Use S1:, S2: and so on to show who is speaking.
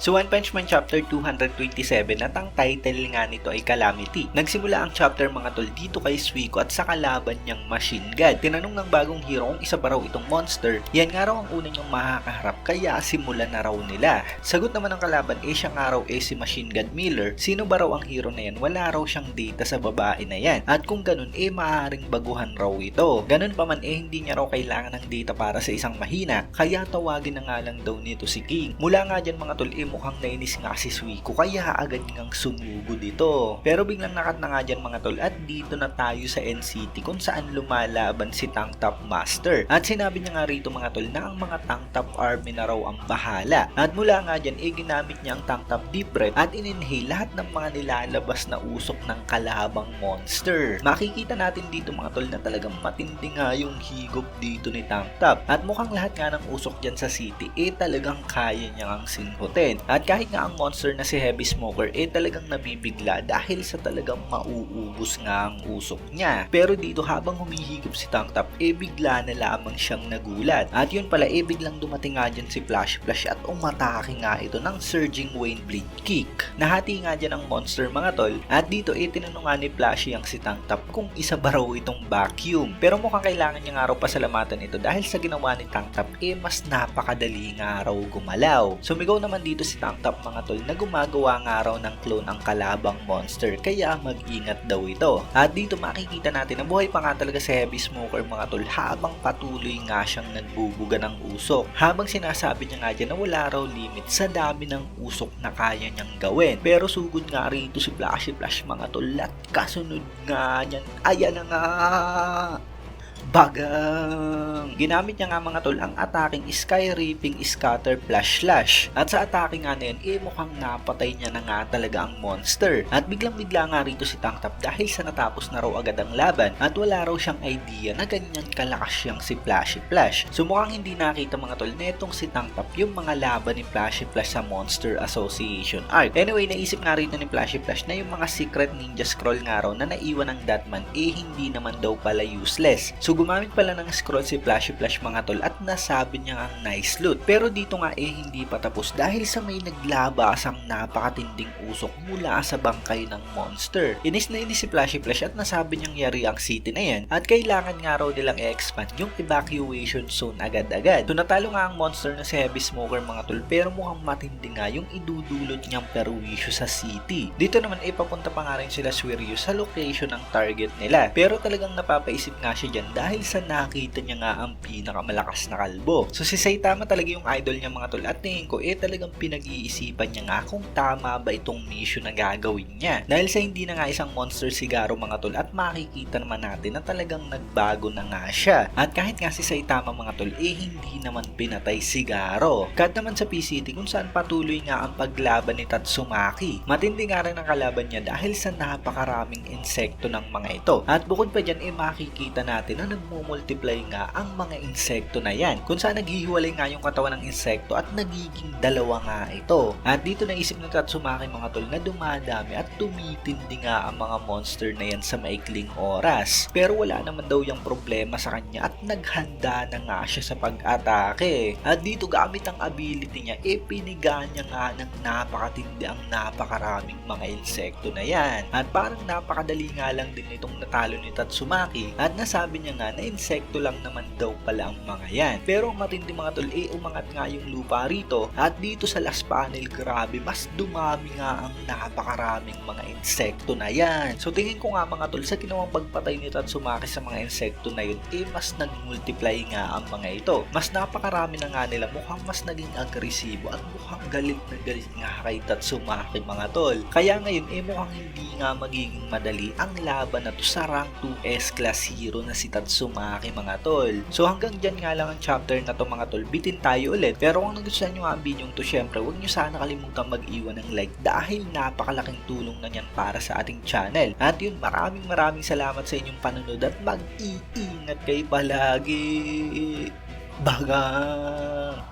S1: So One Punch Man Chapter 227 at ang title nga nito ay Calamity. Nagsimula ang chapter mga tol dito kay Suiko at sa kalaban niyang Machine God. Tinanong ng bagong hero kung isa ba raw itong monster. Yan nga raw ang una niyang makakaharap kaya simulan na raw nila. Sagot naman ng kalaban siya nga raw si Machine God Miller. Sino ba raw ang hero na yan? Wala raw siyang data sa babae na yan. At kung ganun maaaring baguhan raw ito. Ganun pa man hindi niya raw kailangan ng data para sa isang mahina. Kaya tawagin na nga lang daw nito si King. Mula nga dyan mga tol mukhang nainis nga si Suiko kaya agad ngang sumugod ito. Pero biglang nakat na nga dyan mga tol at dito na tayo sa NCT kung saan lumalaban si Tank Top Master. At sinabi niya nga rito mga tol na ang mga Tank Top Army na raw ang bahala. At mula nga dyan ginamit niya ang Tank Top Deep Breath at in-inhale lahat ng mga nilalabas na usok ng kalabang monster. Makikita natin dito mga tol na talagang matindi nga yung higop dito ni Tank Top. At mukhang lahat nga ng usok dyan sa city talagang kaya niya ang sinhutin. At kahit nga ang monster na si Heavy Smoker talagang nabibigla dahil sa talagang mauubos nga ang usok niya. Pero dito habang humihigop si Tank Top bigla na lamang siyang nagulat. At yun pala biglang dumating nga dyan si Flash at umatake nga ito ng Surging Wayne Blade Kick. Nahati nga dyan ang monster mga tol at dito tinanong nga ni Flashy ang si Tank Top kung isa ba raw itong vacuum. Pero mukhang kailangan niya nga raw pasalamatan ito dahil sa ginawa ni Tank Top mas napakadali nga raw gumalaw. Sumigaw naman dito si Tank Top mga tol na gumagawa nga raw ng clone ang kalabang monster kaya mag-ingat daw ito. At dito makikita natin na buhay pa nga talaga si Heavy Smoker mga tol habang patuloy nga siyang nagbubuga ng usok. Habang sinasabi niya nga dyan na wala raw limit sa dami ng usok na kaya niyang gawin. Pero sugod nga rito si Flash mga tol at kasunod nga niyan ayan na nga bagang. Ginamit niya nga mga tol ang attacking Sky Ripping Scatter Flash Slash. At sa attacking nga na yun, mukhang napatay niya na nga talaga ang monster. At biglang-bigla nga rito si Tank Top dahil sa natapos na raw agad ang laban at wala raw siyang idea na ganyan kalakas siyang si Flash. So mukhang hindi nakita mga tol netong si Tank Top yung mga laban ni Flash sa Monster Association Arc. Anyway, naisip nga rito ni Flash na yung mga secret ninja scroll nga raw na naiwan ng Datman hindi naman daw pala useless. So gumamit pala ng scroll si Flash mga tol at nasabi niya ang nice loot. Pero dito nga hindi pa tapos dahil sa may naglabas ang napakatinding usok mula sa bangkay ng monster. Inis na inis si Flash at nasabi niyang yari ang city na yan at kailangan nga raw nilang i-expand yung evacuation zone agad-agad. So natalo nga ang monster na si Heavy Smoker mga tol pero mukhang matindi nga yung idudulot niyang perwisyo sa city. Dito naman papunta pa nga rin sila Suiryu sa location ng target nila. Pero talagang napapaisip nga siya dyan dahil sa nakita niya nga ang pinakamalakas na kalbo. So si Saitama talaga yung idol niya mga tol at tingin ko talagang pinag-iisipan niya nga kung tama ba itong mission na gagawin niya. Dahil sa hindi na nga isang monster sigaro mga tol at makikita naman natin na talagang nagbago na nga siya. At kahit nga si Saitama mga tol hindi naman pinatay sigaro. Cut naman sa PCT kung saan patuloy nga ang paglaban ni Tatsumaki. Matindi nga rin ang kalaban niya dahil sa napakaraming insekto ng mga ito. At bukod pa dyan makikita natin na nagmumultiply nga ang mga insekto na yan kung saan naghihiwalay nga yung katawan ng insekto at nagiging dalawa nga ito. At dito naisip ng Tatsumaki mga tol na dumadami at tumitindi nga ang mga monster na yan sa maikling oras. Pero wala naman daw yung problema sa kanya at naghanda na nga siya sa pag-atake. At dito gamit ang ability niya piniga niya nga ng napakatindi ang napakaraming mga insekto na yan. At parang napakadali nga lang din itong natalo ni Tatsumaki at nasabi niya nga na insekto lang naman daw pala ang mga yan. Pero matindi mga tol umangat nga yung lupa rito at dito sa last panel grabe mas dumami nga ang napakaraming mga insekto na yan. So tingin ko nga mga tol sa ginawang pagpatay ni Tatsumaki sa mga insekto na yun mas nagmultiply nga ang mga ito. Mas napakarami na nga nila, mukhang mas naging agresibo at mukhang galit na galit nga kay Tatsumaki mga tol. Kaya ngayon mukhang hindi nga magiging madali ang laban na to sa rank 2S class hero na si Tatsumaki mga tol. So hanggang dyan nga lang ang chapter na to mga tol. Bitin tayo ulit. Pero kung nagustuhan nyo nga ang video to, syempre huwag nyo sana kalimutan mag-iwan ng like dahil napakalaking tulong na yan para sa ating channel. At yun, maraming salamat sa inyong panonood at mag-iingat kayo palagi. Bagang!